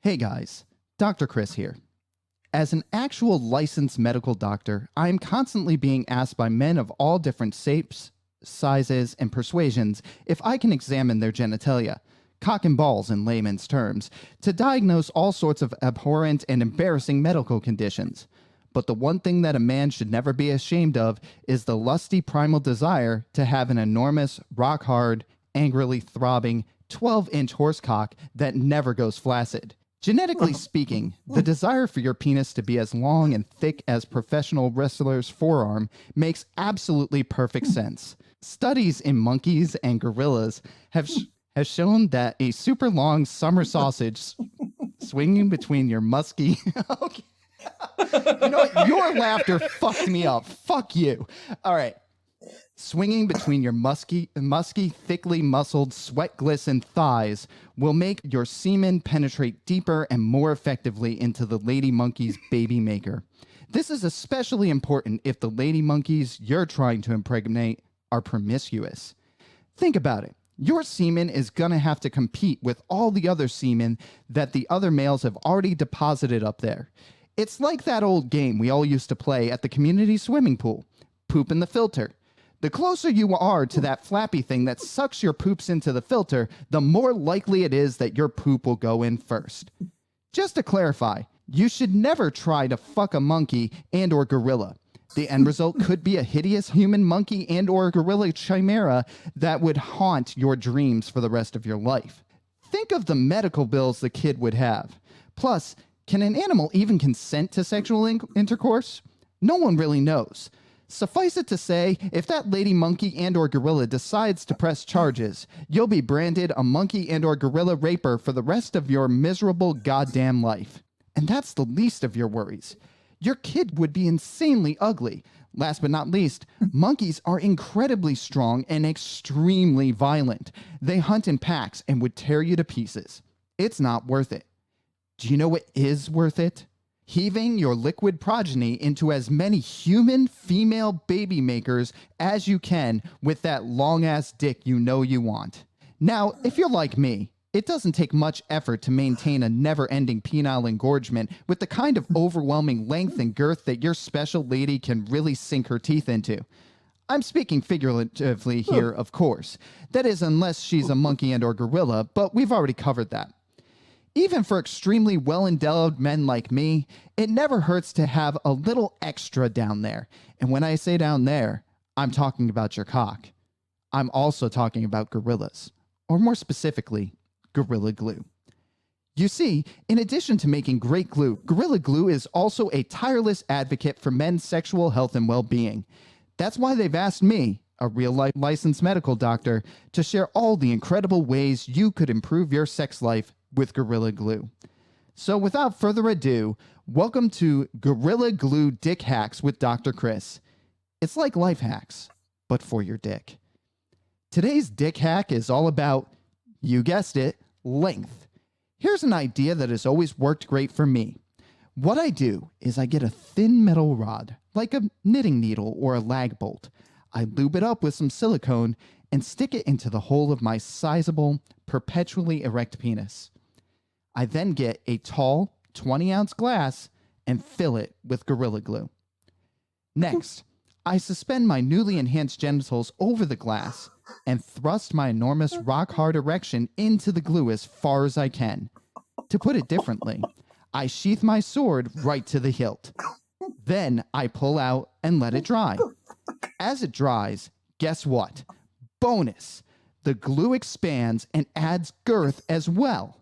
Hey guys, Dr. Chris here. As an actual licensed medical doctor, I am constantly being asked by men of all different shapes, sizes, and persuasions if I can examine their genitalia, cock and balls in layman's terms, to diagnose all sorts of abhorrent and embarrassing medical conditions. But the one thing that a man should never be ashamed of is the lusty primal desire to have an enormous, rock-hard, angrily throbbing, 12-inch horsecock that never goes flaccid. Genetically speaking, the desire for your penis to be as long and thick as professional wrestler's forearm makes absolutely perfect sense. Studies in monkeys and gorillas have shown that a super long summer sausage swinging between your musky... Okay. You know what? Your laughter fucked me up. Fuck you. All right. Swinging between your musky, thickly muscled, sweat-glistened thighs will make your semen penetrate deeper and more effectively into the lady monkey's baby maker. This is especially important if the lady monkeys you're trying to impregnate are promiscuous. Think about it. Your semen is going to have to compete with all the other semen that the other males have already deposited up there. It's like that old game we all used to play at the community swimming pool, poop in the filter. The closer you are to that flappy thing that sucks your poops into the filter, the more likely it is that your poop will go in first. Just to clarify, you should never try to fuck a monkey and or gorilla. The end result could be a hideous human monkey and or gorilla chimera that would haunt your dreams for the rest of your life. Think of the medical bills the kid would have. Plus, can an animal even consent to sexual intercourse? No one really knows. Suffice it to say, if that lady monkey and or gorilla decides to press charges, you'll be branded a monkey and or gorilla raper for the rest of your miserable goddamn life. And that's the least of your worries. Your kid would be insanely ugly. Last but not least, monkeys are incredibly strong and extremely violent. They hunt in packs and would tear you to pieces. It's not worth it. Do you know what is worth it? Heaving your liquid progeny into as many human female baby makers as you can with that long-ass dick you know you want. Now, if you're like me, it doesn't take much effort to maintain a never-ending penile engorgement with the kind of overwhelming length and girth that your special lady can really sink her teeth into. I'm speaking figuratively here, of course. That is, unless she's a monkey and or gorilla, but we've already covered that. Even for extremely well-endowed men like me, it never hurts to have a little extra down there. And when I say down there, I'm talking about your cock. I'm also talking about gorillas, or more specifically, Gorilla Glue. You see, in addition to making great glue, Gorilla Glue is also a tireless advocate for men's sexual health and well-being. That's why they've asked me, a real-life licensed medical doctor, to share all the incredible ways you could improve your sex life with Gorilla Glue. So without further ado, welcome to Gorilla Glue Dick Hacks with Dr. Chris. It's like life hacks, but for your dick. Today's dick hack is all about, you guessed it, length. Here's an idea that has always worked great for me. What I do is I get a thin metal rod, like a knitting needle or a lag bolt. I lube it up with some silicone and stick it into the hole of my sizable, perpetually erect penis. I then get a tall, 20-ounce glass and fill it with Gorilla Glue. Next, I suspend my newly enhanced genitals over the glass and thrust my enormous rock-hard erection into the glue as far as I can. To put it differently, I sheath my sword right to the hilt. Then I pull out and let it dry. As it dries, guess what? Bonus! The glue expands and adds girth as well.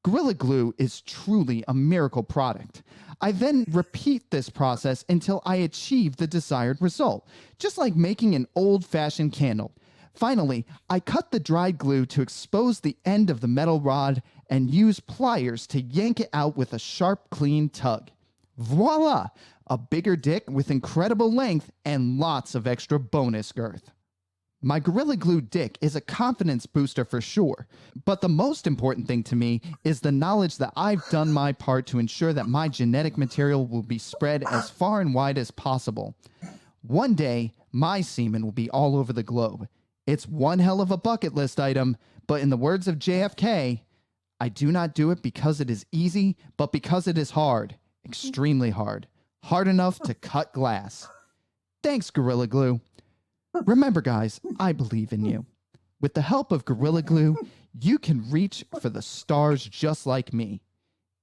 Gorilla Glue is truly a miracle product. I then repeat this process until I achieve the desired result, just like making an old-fashioned candle. Finally, I cut the dried glue to expose the end of the metal rod and use pliers to yank it out with a sharp, clean tug. Voila! A bigger dick with incredible length and lots of extra bonus girth. My Gorilla Glue dick is a confidence booster for sure, but the most important thing to me is the knowledge that I've done my part to ensure that my genetic material will be spread as far and wide as possible. One day, my semen will be all over the globe. It's one hell of a bucket list item, but in the words of JFK, I do not do it because it is easy, but because it is hard. Extremely hard. Hard enough to cut glass. Thanks, Gorilla Glue. Remember, guys, I believe in you. With the help of Gorilla Glue, you can reach for the stars just like me.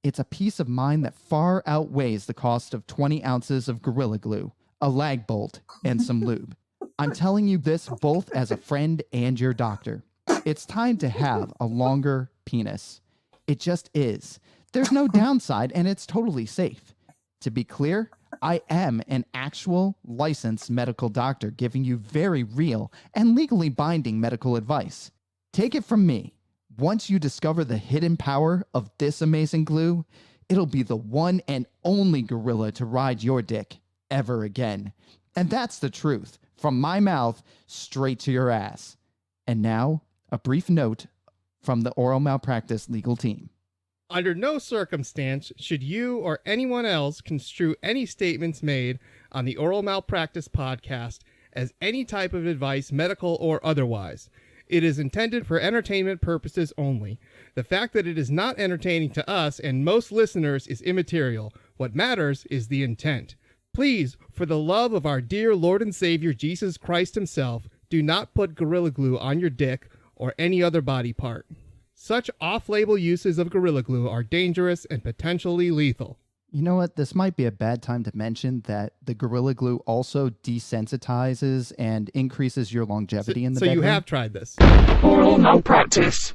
It's a peace of mind that far outweighs the cost of 20 ounces of Gorilla Glue, a lag bolt, and some lube. I'm telling you this both as a friend and your doctor. It's time to have a longer penis. It just is. There's no downside, and it's totally safe. To be clear, I am an actual licensed medical doctor giving you very real and legally binding medical advice. Take it from me. Once you discover the hidden power of this amazing glue, it'll be the one and only gorilla to ride your dick ever again. And that's the truth, from my mouth straight to your ass. And now, a brief note from the Oral Malpractice legal team. Under no circumstance should you or anyone else construe any statements made on the Oral Malpractice podcast as any type of advice, medical or otherwise. It is intended for entertainment purposes only. The fact that it is not entertaining to us and most listeners is immaterial. What matters is the intent. Please, for the love of our dear Lord and Savior Jesus Christ himself, do not put Gorilla Glue on your dick or any other body part. Such off-label uses of Gorilla Glue are dangerous and potentially lethal. You know what? This might be a bad time to mention that the Gorilla Glue also desensitizes and increases your longevity in the bedroom. So you have tried this. Oral Malpractice.